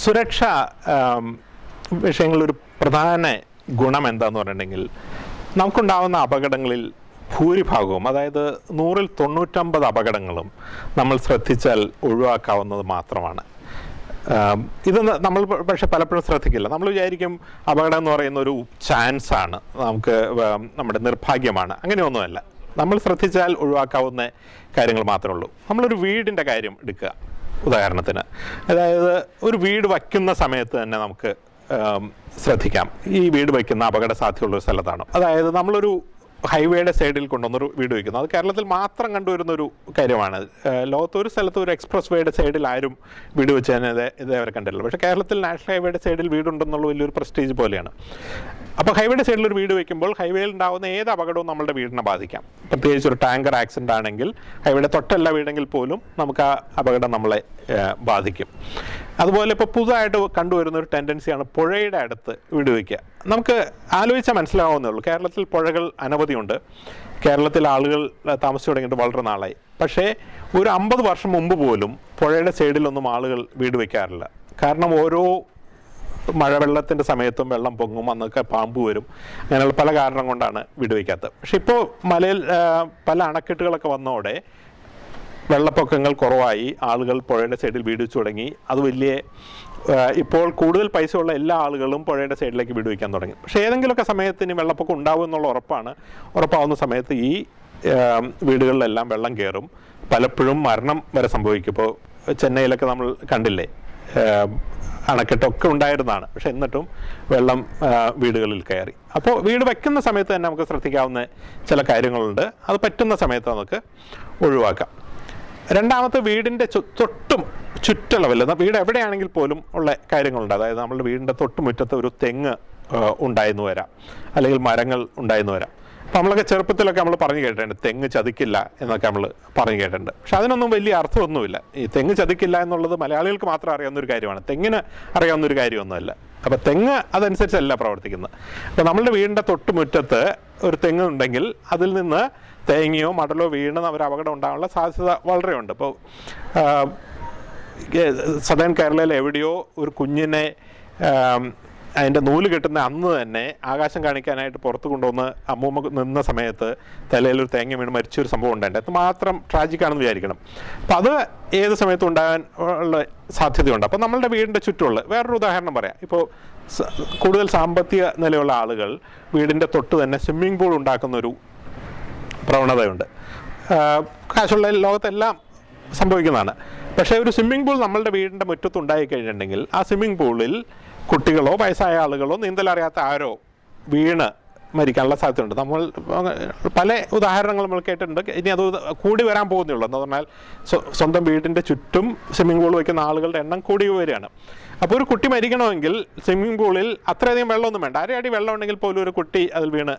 സുരക്ഷാ വിഷയങ്ങളിലൊരു പ്രധാന ഗുണം എന്താണെന്ന് പറഞ്ഞിട്ടുണ്ടെങ്കിൽ നമുക്കുണ്ടാകുന്ന അപകടങ്ങളിൽ ഭൂരിഭാഗവും, അതായത് 100-ൽ 99 അപകടങ്ങളും നമ്മൾ ശ്രദ്ധിച്ചാൽ ഒഴിവാക്കാവുന്നത് മാത്രമാണ്. ഇത് നമ്മൾ പക്ഷെ പലപ്പോഴും ശ്രദ്ധിക്കില്ല. നമ്മൾ വിചാരിക്കും അപകടം എന്ന് പറയുന്ന ഒരു ചാൻസാണ്, നമുക്ക് നമ്മുടെ നിർഭാഗ്യമാണ്. അങ്ങനെയൊന്നുമല്ല. നമ്മൾ ശ്രദ്ധിച്ചാൽ ഒഴിവാക്കാവുന്ന കാര്യങ്ങൾ മാത്രമേ ഉള്ളൂ. നമ്മളൊരു വീടിൻ്റെ കാര്യം എടുക്കുക ഉദാഹരണത്തിന്. അതായത് ഒരു വീട് വയ്ക്കുന്ന സമയത്ത് തന്നെ നമുക്ക് ശ്രദ്ധിക്കാം ഈ വീട് വയ്ക്കുന്ന അപകട സാധ്യതയുള്ളൊരു സ്ഥലത്താണ്. അതായത് നമ്മളൊരു ഹൈവേയുടെ സൈഡിൽ കൊണ്ടുവന്നൊരു വീട് വയ്ക്കുന്നു. അത് കേരളത്തിൽ മാത്രം കണ്ടുവരുന്നൊരു കാര്യമാണ്. ലോകത്തൊരു സ്ഥലത്ത് ഒരു എക്സ്പ്രസ് വേയുടെ സൈഡിൽ ആരും വീട് വെച്ച് തന്നെ ഇതേവരെ കണ്ടില്ല. പക്ഷേ കേരളത്തിൽ നാഷണൽ ഹൈവേയുടെ സൈഡിൽ വീടുണ്ടെന്നുള്ള വലിയൊരു പ്രസ്റ്റീജ് പോലെയാണ്. അപ്പോൾ ഹൈവേയുടെ സൈഡിൽ ഒരു വീട് വയ്ക്കുമ്പോൾ ഹൈവേയിൽ ഉണ്ടാകുന്ന ഏത് അപകടവും നമ്മുടെ വീടിനെ ബാധിക്കാം. പ്രത്യേകിച്ച് ഒരു ടാങ്കർ ആക്സിഡൻ്റ് ആണെങ്കിൽ ഹൈവേയുടെ തൊട്ടല്ല വീടെങ്കിൽ പോലും നമുക്ക് ആ അപകടം നമ്മളെ ബാധിക്കും. അതുപോലെ ഇപ്പോൾ പുതുതായിട്ട് കണ്ടുവരുന്ന ഒരു ടെൻഡൻസിയാണ് പുഴയുടെ അടുത്ത് വീട് വയ്ക്കുക. നമുക്ക് ആലോചിച്ചാൽ മനസ്സിലാവുന്നേ ഉള്ളൂ. കേരളത്തിൽ പുഴകൾ അനവധിയുണ്ട്. കേരളത്തിൽ ആളുകൾ താമസിച്ചു തുടങ്ങിയിട്ട് വളരെ നാളായി. പക്ഷേ ഒരു 50 വർഷം മുമ്പ് പോലും പുഴയുടെ സൈഡിലൊന്നും ആളുകൾ വീട് വയ്ക്കാറില്ല. കാരണം ഓരോ മഴവെള്ളത്തിൻ്റെ സമയത്തും വെള്ളം പൊങ്ങും, അന്നൊക്കെ പാമ്പ് വരും, അങ്ങനെയുള്ള പല കാരണം കൊണ്ടാണ് വീട് വയ്ക്കാത്തത്. പക്ഷെ ഇപ്പോൾ മലയിൽ പല അണക്കെട്ടുകളൊക്കെ വന്നതോടെ വെള്ളപ്പൊക്കങ്ങൾ കുറവായി, ആളുകൾ പുഴയുടെ സൈഡിൽ വീട് വെച്ച് തുടങ്ങി. അത് വലിയ ഇപ്പോൾ കൂടുതൽ പൈസയുള്ള എല്ലാ ആളുകളും പുഴയുടെ സൈഡിലേക്ക് വീട് വയ്ക്കാൻ തുടങ്ങി. പക്ഷേ ഏതെങ്കിലുമൊക്കെ സമയത്ത് ഇനി വെള്ളപ്പൊക്കം ഉണ്ടാവും എന്നുള്ള ഉറപ്പാവുന്ന സമയത്ത് ഈ വീടുകളിലെല്ലാം വെള്ളം കയറും. പലപ്പോഴും മരണം വരെ സംഭവിക്കും. ഇപ്പോൾ ചെന്നൈയിലൊക്കെ നമ്മൾ കണ്ടില്ലേ, അണക്കെട്ടൊക്കെ ഉണ്ടായിരുന്നതാണ്, പക്ഷെ എന്നിട്ടും വെള്ളം വീടുകളിൽ കയറി. അപ്പോൾ വീട് വയ്ക്കുന്ന സമയത്ത് തന്നെ നമുക്ക് ശ്രദ്ധിക്കാവുന്ന ചില കാര്യങ്ങളുണ്ട്. അത് പറ്റുന്ന സമയത്ത് നമുക്ക് ഒഴിവാക്കാം. രണ്ടാമത്തെ, വീടിൻ്റെ തൊട്ടും ചുറ്റളവിൽ, വീട് എവിടെയാണെങ്കിൽ പോലും ഉള്ള കാര്യങ്ങളുണ്ട്. അതായത് നമ്മളുടെ വീടിൻ്റെ തൊട്ടുമുറ്റത്ത് ഒരു തെങ്ങ് ഉണ്ടായെന്ന് വരാം, അല്ലെങ്കിൽ മരങ്ങൾ ഉണ്ടായെന്ന് വരാം. അപ്പോൾ നമ്മളൊക്കെ ചെറുപ്പത്തിലൊക്കെ നമ്മൾ പറഞ്ഞു കേട്ടിട്ടുണ്ട് തെങ്ങ് ചതിക്കില്ല എന്നൊക്കെ നമ്മൾ പറഞ്ഞു കേട്ടിട്ടുണ്ട്. പക്ഷെ അതിനൊന്നും വലിയ അർത്ഥമൊന്നുമില്ല. ഈ തെങ്ങ് ചതിക്കില്ല എന്നുള്ളത് മലയാളികൾക്ക് മാത്രം അറിയാവുന്നൊരു കാര്യമാണ്, തെങ്ങിന് അറിയാവുന്നൊരു കാര്യമൊന്നുമല്ല. അപ്പോൾ തെങ്ങ് അതനുസരിച്ചല്ല പ്രവർത്തിക്കുന്നത്. അപ്പോൾ നമ്മളുടെ വീടിൻ്റെ തൊട്ടുമുറ്റത്ത് ഒരു തെങ്ങ് ഉണ്ടെങ്കിൽ അതിൽ നിന്ന് തേങ്ങയോ മടലോ വീണ് ഒരു അപകടം ഉണ്ടാകാനുള്ള സാധ്യത വളരെയുണ്ട്. ഇപ്പോൾ സദേൺ കേരളയിൽ എവിടെയോ ഒരു കുഞ്ഞിനെ അതിൻ്റെ നൂല് കെട്ടുന്ന അന്ന് തന്നെ ആകാശം കാണിക്കാനായിട്ട് പുറത്ത് കൊണ്ടുവന്ന് അമ്മൂമ്മ നിന്ന സമയത്ത് തലയിലൊരു തേങ്ങ വീണ് മരിച്ചൊരു സംഭവം ഉണ്ടായിട്ട് അത് മാത്രം ട്രാജിക്കാണെന്ന് വിചാരിക്കണം. അപ്പം അത് ഏത് സമയത്തും ഉണ്ടാകാൻ ഉള്ള സാധ്യതയുണ്ട്. അപ്പം നമ്മളുടെ വീടിൻ്റെ ചുറ്റുമുള്ള വേറൊരു ഉദാഹരണം പറയാം. ഇപ്പോൾ കൂടുതൽ സാമ്പത്തിക നിലയുള്ള ആളുകൾ വീടിൻ്റെ തൊട്ട് തന്നെ സ്വിമ്മിംഗ് പൂൾ ഉണ്ടാക്കുന്നൊരു പ്രവണതയുണ്ട്. കാശുള്ള ലോകത്തെല്ലാം സംഭവിക്കുന്നതാണ്. പക്ഷേ ഒരു സ്വിമ്മിംഗ് പൂൾ നമ്മളുടെ വീടിൻ്റെ മുറ്റത്ത് ഉണ്ടായി കഴിഞ്ഞിട്ടുണ്ടെങ്കിൽ ആ സ്വിമ്മിംഗ് പൂളിൽ കുട്ടികളോ വയസ്സായ ആളുകളോ നീന്തലറിയാത്ത ആരോ വീണ് മരിക്കാനുള്ള സാധ്യതയുണ്ട്. നമ്മൾ പല ഉദാഹരണങ്ങൾ നമ്മൾ കേട്ടിട്ടുണ്ട്. ഇനി അത് കൂടി വരാൻ പോകുന്നേ ഉള്ളൂ. എന്ന് പറഞ്ഞാൽ സ്വന്തം വീടിൻ്റെ ചുറ്റും സ്വിമ്മിംഗ് പൂൾ വയ്ക്കുന്ന ആളുകളുടെ എണ്ണം കൂടി വരികയാണ്. അപ്പോൾ ഒരു കുട്ടി മരിക്കണമെങ്കിൽ സ്വിമ്മിംഗ് പൂളിൽ അത്രയധികം വെള്ളമൊന്നും വേണ്ട, അരയടി വെള്ളം ഉണ്ടെങ്കിൽ പോലും ഒരു കുട്ടി അതിൽ വീണ്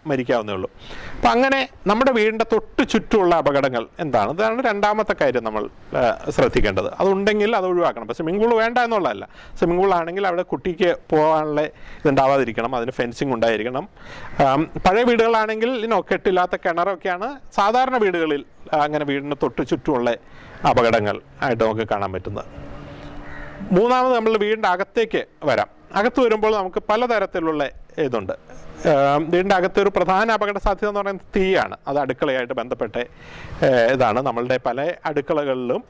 മരിക്കാവുന്നേ ഉള്ളൂ. അപ്പം അങ്ങനെ നമ്മുടെ വീടിൻ്റെ തൊട്ട് ചുറ്റുമുള്ള അപകടങ്ങൾ എന്താണ്? ഇതാണ് രണ്ടാമത്തെ കാര്യം നമ്മൾ ശ്രദ്ധിക്കേണ്ടത്. അതുണ്ടെങ്കിൽ അത് ഒഴിവാക്കണം. അപ്പോൾ സ്വിമ്മിംഗ് പൂൾ വേണ്ട എന്നുള്ളതല്ല. സ്വിമ്മിംഗ് പൂൾ ആണെങ്കിൽ അവിടെ കുട്ടിക്ക് പോകാനുള്ള ഇതുണ്ടാവാതിരിക്കണം, അതിന് ഫെൻസിങ് ഉണ്ടായിരിക്കണം. പഴയ വീടുകളാണെങ്കിൽ കെട്ടില്ലാത്ത കിണറൊക്കെയാണ് സാധാരണ വീടുകളിൽ അങ്ങനെ വീടിന് തൊട്ട് ചുറ്റുമുള്ള അപകടങ്ങൾ ആയിട്ട് നമുക്ക് കാണാൻ പറ്റുന്നത്. മൂന്നാമത് നമ്മൾ വീടിൻ്റെ അകത്തേക്ക് വരാം. അകത്ത് വരുമ്പോൾ നമുക്ക് പലതരത്തിലുള്ള ഇതുണ്ട്. വീടിൻ്റെ അകത്ത് ഒരു പ്രധാന അപകട സാധ്യത എന്ന് പറയുന്നത് തീയാണ്. അത് അടുക്കളയായിട്ട് ബന്ധപ്പെട്ട ഇതാണ്. നമ്മളുടെ പല അടുക്കളകളിലും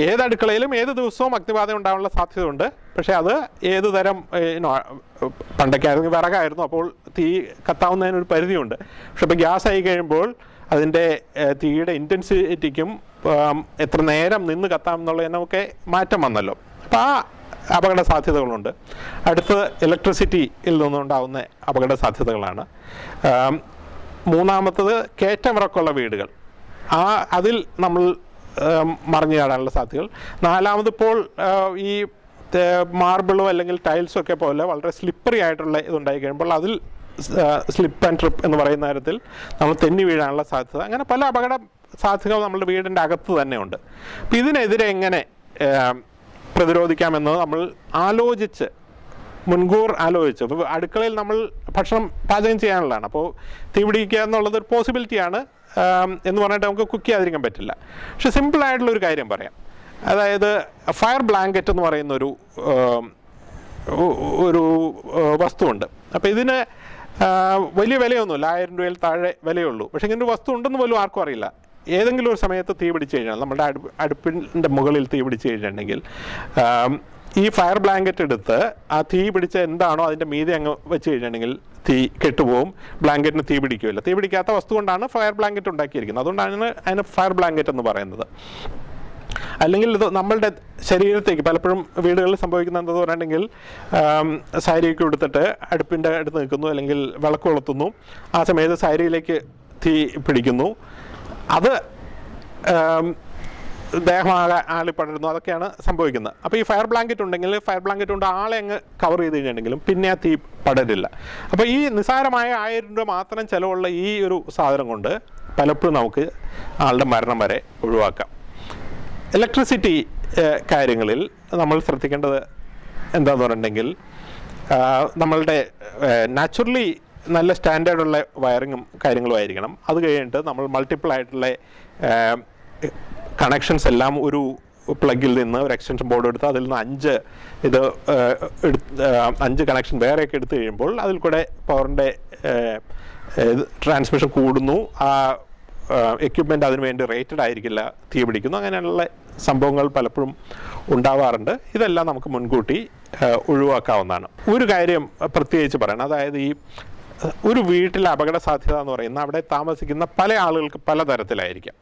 ഏത് അടുക്കളയിലും ഏത് ദിവസവും അഗ്നിബാധ ഉണ്ടാകാനുള്ള സാധ്യതയുണ്ട്. പക്ഷേ അത് ഏത് തരം പണ്ടൊക്കെ ആയിരുന്നു വിറകായിരുന്നു, അപ്പോൾ തീ കത്താവുന്നതിനൊരു പരിധിയുണ്ട്. പക്ഷെ ഇപ്പോൾ ഗ്യാസ് ആയി കഴിയുമ്പോൾ അതിൻ്റെ തീയുടെ ഇൻറ്റൻസിറ്റിക്കും എത്ര നേരം നിന്ന് കത്താമെന്നുള്ളതിനൊക്കെ മാറ്റം വന്നല്ലോ. അപ്പോൾ ആ അപകട സാധ്യതകളുണ്ട്. അടുത്ത് ഇലക്ട്രിസിറ്റിയിൽ നിന്നുണ്ടാകുന്ന അപകട സാധ്യതകളാണ്. മൂന്നാമത്തത് കയറ്റമിറക്കമുള്ള വീടുകൾ, അതിൽ നമ്മൾ മറിഞ്ഞു ചാടാനുള്ള സാധ്യതകൾ. നാലാമതിപ്പോൾ ഈ മാർബിളോ അല്ലെങ്കിൽ ടൈൽസോ ഒക്കെ പോലെ വളരെ സ്ലിപ്പറി ആയിട്ടുള്ള ഇതുണ്ടായി കഴിയുമ്പോൾ അതിൽ സ്ലിപ്പ് ആൻഡ് ട്രിപ്പ് എന്ന് പറയുന്ന തരത്തിൽ നമ്മൾ തെന്നി വീഴാനുള്ള സാധ്യത. അങ്ങനെ പല അപകട സാധ്യതകൾ നമ്മുടെ വീടിൻ്റെ അകത്ത് തന്നെ ഉണ്ട്. അപ്പം ഇതിനെതിരെ എങ്ങനെ പ്രതിരോധിക്കാമെന്നത് നമ്മൾ മുൻകൂർ ആലോചിച്ച്. ഇപ്പോൾ അടുക്കളയിൽ നമ്മൾ ഭക്ഷണം പാചകം ചെയ്യാനുള്ളതാണ്. അപ്പോൾ തീ പിടിക്കുക എന്നുള്ളത് ഒരു പോസിബിലിറ്റിയാണ് എന്ന് പറഞ്ഞിട്ട് നമുക്ക് കുക്ക് ചെയ്യാതിരിക്കാൻ പറ്റില്ല. പക്ഷെ സിമ്പിളായിട്ടുള്ളൊരു കാര്യം പറയാം. അതായത് ഫയർ ബ്ലാങ്കറ്റ് എന്ന് പറയുന്ന ഒരു വസ്തുവുണ്ട്. അപ്പോൾ ഇതിന് വലിയ വിലയൊന്നുമില്ല, 1000 രൂപയിൽ താഴെ വിലയുള്ളൂ. പക്ഷേ ഇങ്ങനെ ഒരു വസ്തു ഉണ്ടെന്ന് പോലും ആർക്കും അറിയില്ല. ഏതെങ്കിലും ഒരു സമയത്ത് തീ പിടിച്ച് കഴിഞ്ഞാൽ, നമ്മുടെ അടുപ്പിൻ്റെ മുകളിൽ തീ പിടിച്ച് കഴിഞ്ഞിട്ടുണ്ടെങ്കിൽ ഈ ഫയർ ബ്ലാങ്കറ്റ് എടുത്ത് ആ തീ പിടിച്ച എന്താണോ അതിൻ്റെ മീതെ അങ്ങ് വെച്ച് കഴിഞ്ഞിട്ടുണ്ടെങ്കിൽ തീ കെട്ടുപോകും, ബ്ലാങ്കറ്റിന് തീ പിടിക്കുകയില്ല. തീ പിടിക്കാത്ത വസ്തു കൊണ്ടാണ് ഫയർ ബ്ലാങ്കറ്റ് ഉണ്ടാക്കിയിരിക്കുന്നത്. അതുകൊണ്ടാണ് അതിന് ഫയർ ബ്ലാങ്കറ്റ് എന്ന് പറയുന്നത്. അല്ലെങ്കിൽ ഇത് നമ്മളുടെ ശരീരത്തേക്ക് പലപ്പോഴും വീടുകളിൽ സംഭവിക്കുന്ന എന്താണെന്ന് പറഞ്ഞിട്ടുണ്ടെങ്കിൽ, സാരിയൊക്കെ എടുത്തിട്ട് അടുപ്പിൻ്റെ അടുത്ത് നിൽക്കുന്നു, അല്ലെങ്കിൽ വിളക്ക് കൊളുത്തുന്നു, ആ സമയത്ത് സാരിയിലേക്ക് തീ പിടിക്കുന്നു, അത് ദേഹമാകെ ആളി പടരുന്നു, അതൊക്കെയാണ് സംഭവിക്കുന്നത്. അപ്പോൾ ഈ ഫയർ ബ്ലാങ്കറ്റ് ഉണ്ടെങ്കിൽ, ഫയർ ബ്ലാങ്കറ്റ് കൊണ്ട് ആളെ അങ്ങ് കവർ ചെയ്ത് കഴിഞ്ഞിട്ടുണ്ടെങ്കിലും പിന്നെ ആ തീ പടരില്ല. അപ്പോൾ ഈ നിസ്സാരമായ 1000 രൂപ മാത്രം ചിലവുള്ള ഈ ഒരു സാധനം കൊണ്ട് പലപ്പോഴും നമുക്ക് ആളുടെ മരണം വരെ ഒഴിവാക്കാം. ഇലക്ട്രിസിറ്റി കാര്യങ്ങളിൽ നമ്മൾ ശ്രദ്ധിക്കേണ്ടത് എന്താണെന്ന് പറഞ്ഞിട്ടുണ്ടെങ്കിൽ, നമ്മളുടെ നാച്ചുറലി നല്ല സ്റ്റാൻഡേർഡുള്ള വയറിങ്ങും കാര്യങ്ങളും ആയിരിക്കണം. അത് കഴിഞ്ഞിട്ട് നമ്മൾ മൾട്ടിപ്പിൾ ആയിട്ടുള്ള കണക്ഷൻസ് എല്ലാം ഒരു പ്ലഗിൽ നിന്ന് ഒരു എക്സ്റ്റൻഷൻ ബോർഡ് എടുത്ത് അതിൽ നിന്ന് 5 കണക്ഷൻ വേറെയൊക്കെ എടുത്തു കഴിയുമ്പോൾ അതിൽ കൂടെ പവറിൻ്റെ ട്രാൻസ്മിഷൻ കൂടുന്നു, ആ എക്യുപ്മെൻ്റ് അതിനു വേണ്ടി റേറ്റഡ് ആയിരിക്കില്ല, തീ പിടിക്കുന്നു, അങ്ങനെയുള്ള സംഭവങ്ങൾ പലപ്പോഴും ഉണ്ടാവാറുണ്ട്. ഇതെല്ലാം നമുക്ക് മുൻകൂട്ടി ഒഴിവാക്കാവുന്നതാണ്. ഒരു കാര്യം പ്രത്യേകിച്ച് പറയണം, അതായത് ഈ ഒരു വീട്ടിലെ അപകട സാധ്യത എന്ന് പറയുന്നത് അവിടെ താമസിക്കുന്ന പല ആളുകൾക്ക് പലതരത്തിലായിരിക്കാം.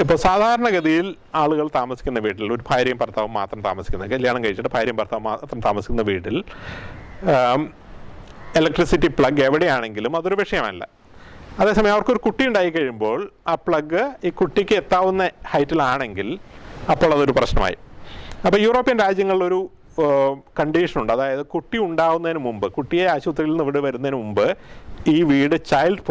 ഇപ്പോൾ സാധാരണഗതിയിൽ ആളുകൾ താമസിക്കുന്ന വീട്ടിൽ, ഒരു ഭാര്യയും ഭർത്താവും മാത്രം താമസിക്കുന്ന, കല്യാണം കഴിച്ചിട്ട് ഭാര്യയും ഭർത്താവും മാത്രം താമസിക്കുന്ന വീട്ടിൽ ഇലക്ട്രിസിറ്റി പ്ലഗ് എവിടെയാണെങ്കിലും അതൊരു വിഷയമല്ല. അതേസമയം അവർക്കൊരു കുട്ടി ഉണ്ടായി കഴിയുമ്പോൾ ആ പ്ലഗ് ഈ കുട്ടിക്ക് എത്താവുന്ന ഹൈറ്റിലാണെങ്കിൽ അപ്പോൾ അതൊരു പ്രശ്നമായി. അപ്പോൾ യൂറോപ്യൻ രാജ്യങ്ങളിലൊരു കണ്ടീഷനുണ്ട്, അതായത് കുട്ടി ഉണ്ടാവുന്നതിന് മുമ്പ്, കുട്ടിയെ ആശുപത്രിയിൽ നിന്ന് ഇവിടെ വരുന്നതിന് മുമ്പ് ഈ വീട് ചൈൽഡ്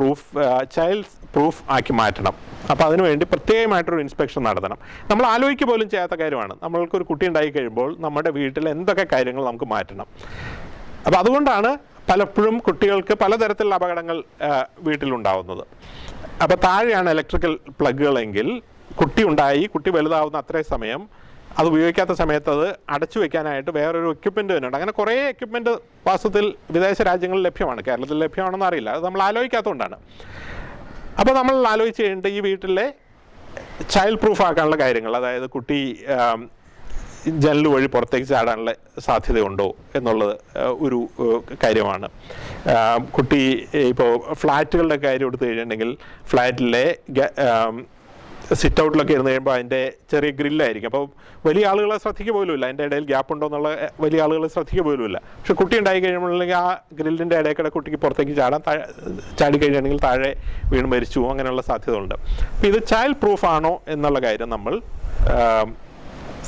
പ്രൂഫ് ആക്കി മാറ്റണം. അപ്പോൾ അതിനുവേണ്ടി പ്രത്യേകമായിട്ടൊരു ഇൻസ്പെക്ഷൻ നടത്തണം. നമ്മൾ ആലോചിക്കുക പോലും ചെയ്യാത്ത കാര്യമാണ്. നമ്മൾക്കൊരു കുട്ടി ഉണ്ടായി കഴിയുമ്പോൾ നമ്മുടെ വീട്ടിൽ എന്തൊക്കെ കാര്യങ്ങൾ നമുക്ക് മാറ്റണം. അപ്പോൾ അതുകൊണ്ടാണ് പലപ്പോഴും കുട്ടികൾക്ക് പലതരത്തിലുള്ള അപകടങ്ങൾ വീട്ടിലുണ്ടാവുന്നത്. അപ്പോൾ താഴെയാണ് ഇലക്ട്രിക്കൽ പ്ലഗുകളെങ്കിൽ കുട്ടി വലുതാവുന്ന അത്രയും സമയം അത് ഉപയോഗിക്കാത്ത സമയത്ത് അത് അടച്ചു വെക്കാനായിട്ട് വേറൊരു എക്യുപ്മെൻറ്റ് തന്നെ ഉണ്ട്. അങ്ങനെ കുറേ എക്യുപ്മെൻറ്റ് വാസ്തവത്തിൽ വിദേശ രാജ്യങ്ങളിൽ ലഭ്യമാണ്, കേരളത്തിൽ ലഭ്യമാണെന്ന് അറിയില്ല. അത് നമ്മൾ ആലോചിക്കാത്തതുകൊണ്ടാണ്. അപ്പോൾ നമ്മൾ ആലോചിച്ച് കഴിഞ്ഞിട്ട് ഈ വീട്ടിലെ ചൈൽഡ് പ്രൂഫ് ആക്കാനുള്ള കാര്യങ്ങൾ, അതായത് കുട്ടി ജനൽ വഴി പുറത്തേക്ക് ചാടാനുള്ള സാധ്യതയുണ്ടോ എന്നുള്ളത് ഒരു കാര്യമാണ്. കുട്ടി ഇപ്പോൾ ഫ്ലാറ്റുകളുടെ കാര്യം എടുത്തു കഴിഞ്ഞിട്ടുണ്ടെങ്കിൽ ഫ്ലാറ്റിലെ സിറ്റ് ഔട്ടിലൊക്കെ ഇരുന്ന് കഴിയുമ്പോൾ അതിൻ്റെ ചെറിയ ഗ്രില്ലായിരിക്കും. അപ്പോൾ വലിയ ആളുകളെ ശ്രദ്ധിക്കുക പോലുമില്ല, അതിൻ്റെ ഇടയിൽ ഗ്യാപ്പ് ഉണ്ടോ എന്നുള്ള വലിയ ആളുകളെ ശ്രദ്ധിക്കുക പോലുമില്ല. പക്ഷെ കുട്ടി ഉണ്ടായി കഴിയുമ്പോഴല്ലെങ്കിൽ ആ ഗ്രില്ലിൻ്റെ ഇടയ്ക്കിടെ കുട്ടിക്ക് പുറത്തേക്ക് ചാടി കഴിഞ്ഞിട്ടുണ്ടെങ്കിൽ താഴെ വീണ് മരിച്ചു, അങ്ങനെയുള്ള സാധ്യത ഉണ്ട്. അപ്പോൾ ഇത് ചൈൽഡ് പ്രൂഫ് ആണോ എന്നുള്ള കാര്യം നമ്മൾ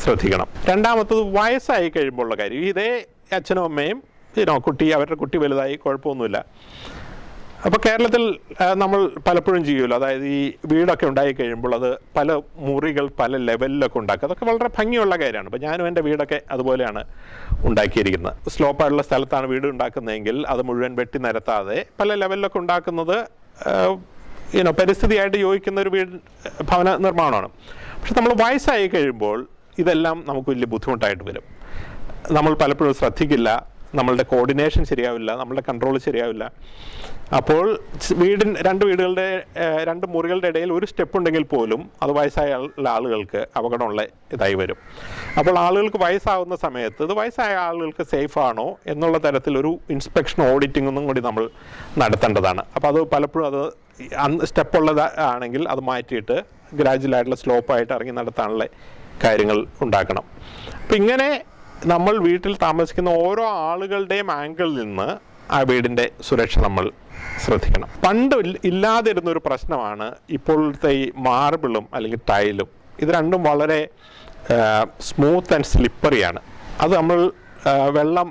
ശ്രദ്ധിക്കണം. രണ്ടാമത്തത് വയസ്സായി കഴിയുമ്പോഴുള്ള കാര്യം. ഇതേ അച്ഛനും അമ്മയും അവരുടെ കുട്ടി വലുതായി, കുഴപ്പമൊന്നുമില്ല. അപ്പോൾ കേരളത്തിൽ നമ്മൾ പലപ്പോഴും ചെയ്യുമല്ലോ, അതായത് ഈ വീടൊക്കെ ഉണ്ടായി കഴിയുമ്പോൾ അത് പല മുറികൾ പല ലെവലിലൊക്കെ ഉണ്ടാക്കുക. അതൊക്കെ വളരെ ഭംഗിയുള്ള കാര്യമാണ്. അപ്പോൾ ഞാനും എൻ്റെ വീടൊക്കെ അതുപോലെയാണ് ഉണ്ടാക്കിയിരിക്കുന്നത്. സ്ലോപ്പായിട്ടുള്ള സ്ഥലത്താണ് വീട് ഉണ്ടാക്കുന്നതെങ്കിൽ അത് മുഴുവൻ വെട്ടി നിരത്താതെ പല ലെവലിലൊക്കെ ഉണ്ടാക്കുന്നത് പരിസ്ഥിതിയായിട്ട് യോജിക്കുന്ന ഒരു ഭവന നിർമ്മാണമാണ്. പക്ഷെ നമ്മൾ വയസ്സായി കഴിയുമ്പോൾ ഇതെല്ലാം നമുക്ക് വലിയ ബുദ്ധിമുട്ടായിട്ട് വരും. നമ്മൾ പലപ്പോഴും ശ്രദ്ധിക്കില്ല, നമ്മളുടെ കോർഡിനേഷൻ ശരിയാവില്ല, നമ്മളുടെ കൺട്രോൾ ശരിയാവില്ല. അപ്പോൾ രണ്ട് മുറികളുടെ ഇടയിൽ ഒരു സ്റ്റെപ്പ് ഉണ്ടെങ്കിൽ പോലും അത് വയസ്സായ ആളുകൾക്ക് അപകടമുള്ള ഇതായി വരും. അപ്പോൾ ആളുകൾക്ക് വയസ്സാവുന്ന സമയത്ത് ഇത് വയസ്സായ ആളുകൾക്ക് സേഫ് ആണോ എന്നുള്ള തരത്തിലൊരു ഇൻസ്പെക്ഷൻ ഓഡിറ്റിംഗ് ഒന്നും കൂടി നമ്മൾ നടത്തേണ്ടതാണ്. അപ്പോൾ അത് പലപ്പോഴും അത് സ്റ്റെപ്പുള്ളത് ആണെങ്കിൽ അത് മാറ്റിയിട്ട് ഗ്രാജുവലായിട്ടുള്ള സ്ലോപ്പായിട്ട് ഇറങ്ങി നടത്താനുള്ള കാര്യങ്ങൾ ഉണ്ടാക്കണം. അപ്പം ഇങ്ങനെ നമ്മൾ വീട്ടിൽ താമസിക്കുന്ന ഓരോ ആളുകളുടെയും ആംഗിളിൽ നിന്ന് ആ വീടിൻ്റെ സുരക്ഷ നമ്മൾ ശ്രദ്ധിക്കണം. പണ്ട് ഇല്ലാതിരുന്നൊരു പ്രശ്നമാണ് ഇപ്പോഴത്തെ ഈ മാർബിളും അല്ലെങ്കിൽ ടൈലും. ഇത് രണ്ടും വളരെ സ്മൂത്ത് ആൻഡ് സ്ലിപ്പറിയാണ്. അത് നമ്മൾ വെള്ളം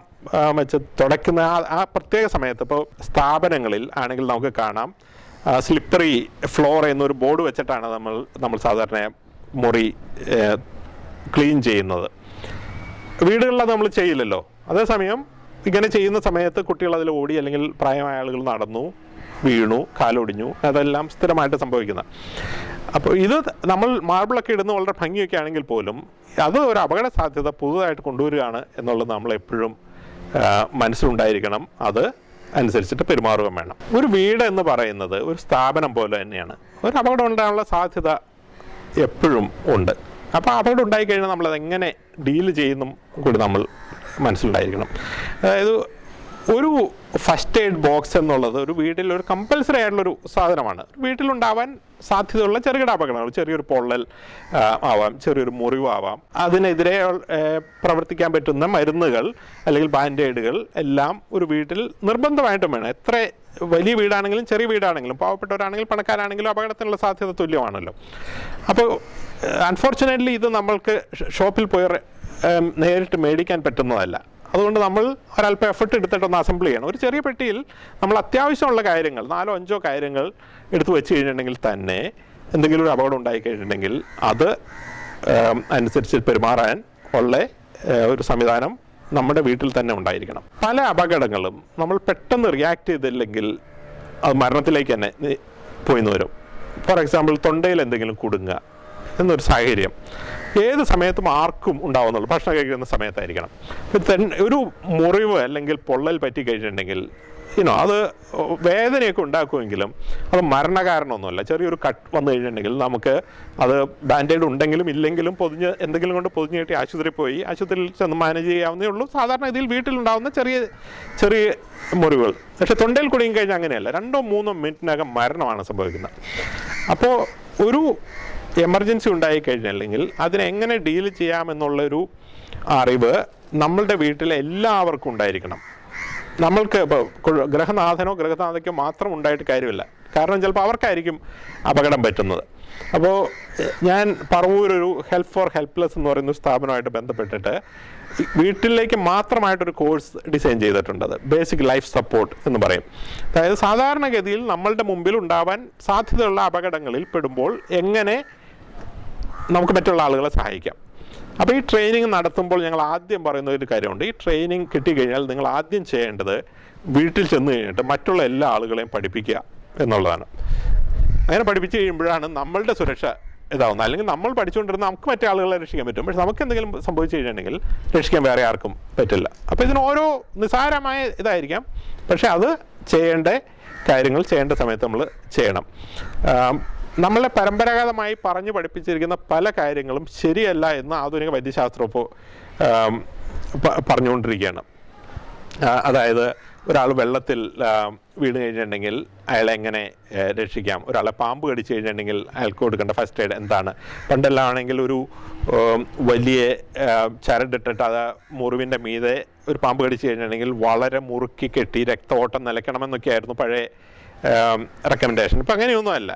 വെച്ച് തുടയ്ക്കുന്ന ആ പ്രത്യേക സമയത്ത്, ഇപ്പോൾ സ്ഥാപനങ്ങളിൽ ആണെങ്കിൽ നമുക്ക് കാണാം സ്ലിപ്പറി ഫ്ലോർ എന്നൊരു ബോർഡ് വെച്ചിട്ടാണ് നമ്മൾ സാധാരണ മുറി ക്ലീൻ ചെയ്യുന്നത്. വീടുകളിൽ അത് നമ്മൾ ചെയ്യില്ലല്ലോ. അതേസമയം ഇങ്ങനെ ചെയ്യുന്ന സമയത്ത് കുട്ടികൾ അതിൽ ഓടി, അല്ലെങ്കിൽ പ്രായമായ ആളുകൾ നടന്നു വീണു, കാലൊടിഞ്ഞു, അതെല്ലാം സ്ഥിരമായിട്ട് സംഭവിക്കുന്ന. അപ്പോൾ ഇത് നമ്മൾ മാർബിളൊക്കെ ഇടുന്ന വളരെ ഭംഗിയൊക്കെ ആണെങ്കിൽ പോലും അത് ഒരു അപകട സാധ്യത പുതുതായിട്ട് കൊണ്ടുവരികയാണ് എന്നുള്ളത് നമ്മളെപ്പോഴും മനസ്സിലുണ്ടായിരിക്കണം. അത് അനുസരിച്ചിട്ട് പെരുമാറുകയും വേണം. ഒരു വീട് എന്ന് പറയുന്നത് ഒരു സ്ഥാപനം പോലെ തന്നെയാണ്. ഒരു അപകടം ഉണ്ടാകാനുള്ള സാധ്യത എപ്പോഴും ഉണ്ട്. അപ്പോൾ അപകടം ഉണ്ടായിക്കഴിഞ്ഞാൽ നമ്മളത് എങ്ങനെ ഡീൽ ചെയ്യുന്നു കൂടി നമ്മൾ മനസ്സിലുണ്ടായിരിക്കണം. അതായത് ഒരു ഫസ്റ്റ് എയ്ഡ് ബോക്സ് എന്നുള്ളത് ഒരു വീട്ടിൽ ഒരു കമ്പൽസറി ആയിട്ടുള്ളൊരു സാധനമാണ്. വീട്ടിലുണ്ടാവാൻ സാധ്യതയുള്ള ചെറുകിട അപകടങ്ങൾ, ചെറിയൊരു പൊള്ളൽ ആവാം, ചെറിയൊരു മുറിവാവാം, അതിനെതിരെ പ്രവർത്തിക്കാൻ പറ്റുന്ന മരുന്നുകൾ അല്ലെങ്കിൽ ബാൻഡേഡുകൾ എല്ലാം ഒരു വീട്ടിൽ നിർബന്ധമായിട്ടും വേണം. എത്ര വലിയ വീടാണെങ്കിലും ചെറിയ വീടാണെങ്കിലും പാവപ്പെട്ടവരാണെങ്കിലും പണക്കാരാണെങ്കിലും അപകടത്തിനുള്ള സാധ്യത തുല്യമാണല്ലോ. അപ്പോൾ അൺഫോർച്ചുനേറ്റ്ലി ഇത് നമ്മൾക്ക് ഷോപ്പിൽ പോയി നേരിട്ട് മേടിക്കാൻ പറ്റുന്നതല്ല. അതുകൊണ്ട് നമ്മൾ ഒരല്പം എഫർട്ട് എടുത്തിട്ടൊന്ന് അസംബിൾ ചെയ്യണം. ഒരു ചെറിയ പെട്ടിയിൽ നമ്മൾ അത്യാവശ്യമുള്ള കാര്യങ്ങൾ 4-5 കാര്യങ്ങൾ എടുത്തു വെച്ച് കഴിഞ്ഞിട്ടുണ്ടെങ്കിൽ തന്നെ എന്തെങ്കിലും ഒരു അപകടം ഉണ്ടായിക്കഴിഞ്ഞിട്ടുണ്ടെങ്കിൽ അത് അനുസരിച്ച് പെരുമാറാൻ ഉള്ള ഒരു സംവിധാനം നമ്മുടെ വീട്ടിൽ തന്നെ ഉണ്ടായിരിക്കണം. പല അപകടങ്ങളും നമ്മൾ പെട്ടെന്ന് റിയാക്ട് ചെയ്തില്ലെങ്കിൽ അത് മരണത്തിലേക്ക് തന്നെ പോയിന്ന് വരും. ഫോർ എക്സാമ്പിൾ, തൊണ്ടയിൽ എന്തെങ്കിലും കുടുങ്ങുക എന്നൊരു സാഹചര്യം ഏത് സമയത്തും ആർക്കും ഉണ്ടാവുന്നുള്ളൂ. ഭക്ഷണം കഴിക്കുന്ന സമയത്തായിരിക്കണം. ഒരു മുറിവ് അല്ലെങ്കിൽ പൊള്ളൽ പറ്റിക്കഴിഞ്ഞിട്ടുണ്ടെങ്കിൽ അത് വേദനയൊക്കെ ഉണ്ടാക്കുമെങ്കിലും അത് മരണകാരണമൊന്നുമല്ല. ചെറിയൊരു കട്ട് വന്നു കഴിഞ്ഞിട്ടുണ്ടെങ്കിൽ നമുക്ക് അത് ബാൻഡേഡ് ഉണ്ടെങ്കിലും ഇല്ലെങ്കിലും എന്തെങ്കിലും കൊണ്ട് പൊതിഞ്ഞ് കെട്ടി ആശുപത്രിയിൽ പോയി ആശുപത്രിയിൽ ചെന്ന് മാനേജ് ചെയ്യാവുന്നേ ഉള്ളൂ. സാധാരണ ഇതിൽ വീട്ടിലുണ്ടാകുന്ന ചെറിയ ചെറിയ മുറിവുകൾ. പക്ഷേ തൊണ്ടയിൽ കുടുങ്ങി കഴിഞ്ഞാൽ അങ്ങനെയല്ല, 2-3 മിനിറ്റിനകം മരണമാണ് സംഭവിക്കുന്നത്. അപ്പോൾ ഒരു എമർജൻസി ഉണ്ടായിക്കഴിഞ്ഞല്ലെങ്കിൽ അതിനെങ്ങനെ ഡീൽ ചെയ്യാമെന്നുള്ളൊരു അറിവ് നമ്മളുടെ വീട്ടിലെ എല്ലാവർക്കും ഉണ്ടായിരിക്കണം. നമ്മൾക്ക് ഇപ്പോൾ ഗൃഹനാഥനോ ഗൃഹനാഥയ്ക്കോ മാത്രം ഉണ്ടായിട്ട് കാര്യമില്ല. കാരണം ചിലപ്പോൾ അവർക്കായിരിക്കും അപകടം പറ്റുന്നത്. അപ്പോൾ ഞാൻ പറവൂരൊരു ഹെൽപ്പ് ഫോർ ഹെൽപ്ലെസ് എന്ന് പറയുന്ന സ്ഥാപനമായിട്ട് ബന്ധപ്പെട്ടിട്ട് വീട്ടിലേക്ക് മാത്രമായിട്ടൊരു കോഴ്സ് ഡിസൈൻ ചെയ്തിട്ടുണ്ട്. അത് ബേസിക് ലൈഫ് സപ്പോർട്ട് എന്ന് പറയും. അതായത് സാധാരണഗതിയിൽ നമ്മളുടെ മുമ്പിൽ ഉണ്ടാവാൻ സാധ്യതയുള്ള അപകടങ്ങളിൽ പെടുമ്പോൾ എങ്ങനെ നമുക്ക് മറ്റുള്ള ആളുകളെ സഹായിക്കാം. അപ്പോൾ ഈ ട്രെയിനിങ് നടത്തുമ്പോൾ ഞങ്ങൾ ആദ്യം പറയുന്ന ഒരു കാര്യമുണ്ട്. ഈ ട്രെയിനിങ് കിട്ടിക്കഴിഞ്ഞാൽ നിങ്ങൾ ആദ്യം ചെയ്യേണ്ടത് വീട്ടിൽ ചെന്ന് കഴിഞ്ഞിട്ട് മറ്റുള്ള എല്ലാ ആളുകളെയും പഠിപ്പിക്കുക എന്നുള്ളതാണ്. അങ്ങനെ പഠിപ്പിച്ച് കഴിയുമ്പോഴാണ് നമ്മളുടെ സുരക്ഷ ഇതാവുന്നത്. അല്ലെങ്കിൽ നമ്മൾ പഠിച്ചുകൊണ്ടിരുന്ന നമുക്ക് മറ്റേ ആളുകളെ രക്ഷിക്കാൻ പറ്റും, പക്ഷെ നമുക്ക് എന്തെങ്കിലും സംഭവിച്ചു കഴിഞ്ഞിട്ടുണ്ടെങ്കിൽ രക്ഷിക്കാൻ വേറെ ആർക്കും പറ്റില്ല. അപ്പോൾ ഇതിന് ഓരോ നിസ്സാരമായ ഇതായിരിക്കാം, പക്ഷെ അത് ചെയ്യേണ്ട കാര്യങ്ങൾ ചെയ്യേണ്ട സമയത്ത് നമ്മൾ ചെയ്യണം. നമ്മളെ പരമ്പരാഗതമായി പറഞ്ഞു പഠിപ്പിച്ചിരിക്കുന്ന പല കാര്യങ്ങളും ശരിയല്ല എന്ന് ആധുനിക വൈദ്യശാസ്ത്രം ഇപ്പോൾ പറഞ്ഞുകൊണ്ടിരിക്കുകയാണ്. അതായത് ഒരാൾ വെള്ളത്തിൽ വീണ് കഴിഞ്ഞിട്ടുണ്ടെങ്കിൽ അയാളെ എങ്ങനെ രക്ഷിക്കാം, ഒരാളെ പാമ്പ് കടിച്ചു കഴിഞ്ഞിട്ടുണ്ടെങ്കിൽ അയാൾക്ക് കൊടുക്കേണ്ട ഫസ്റ്റ് എയ്ഡ് എന്താണ്. പണ്ടെല്ലാം ആണെങ്കിൽ ഒരു വലിയ ചരടിട്ടിട്ട് അത് മുറിവിൻ്റെ മീതെ ഒരു പാമ്പ് കടിച്ചു കഴിഞ്ഞിട്ടുണ്ടെങ്കിൽ വളരെ മുറുക്കി കെട്ടി രക്തഓട്ടം നിലയ്ക്കണമെന്നൊക്കെയായിരുന്നു പഴയ റെക്കമെൻഡേഷൻ. ഇപ്പം അങ്ങനെയൊന്നുമല്ല.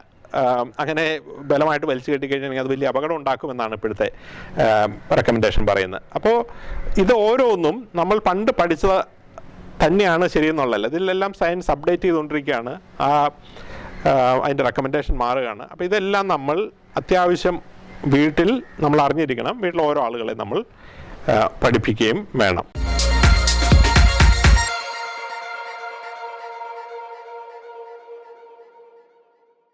അങ്ങനെ ബലമായിട്ട് വലിച്ചു കെട്ടിക്കഴിഞ്ഞാൽ അത് വലിയ അപകടം ഉണ്ടാക്കുമെന്നാണ് ഇപ്പോഴത്തെ റെക്കമെൻഡേഷൻ പറയുന്നത്. അപ്പോൾ ഇത് ഓരോന്നും നമ്മൾ പണ്ട് പഠിച്ചത് തന്നെയാണ് ശരിയെന്നുള്ളതല്ല. ഇതിലെല്ലാം സയൻസ് അപ്ഡേറ്റ് ചെയ്തുകൊണ്ടിരിക്കുകയാണ്. അതിൻ്റെ റെക്കമെൻഡേഷൻ മാറുകയാണ്. അപ്പോൾ ഇതെല്ലാം നമ്മൾ അത്യാവശ്യം വീട്ടിൽ നമ്മൾ അറിഞ്ഞിരിക്കണം. വീട്ടിൽ ഓരോ ആളുകളെ നമ്മൾ പഠിപ്പിക്കുകയും വേണം.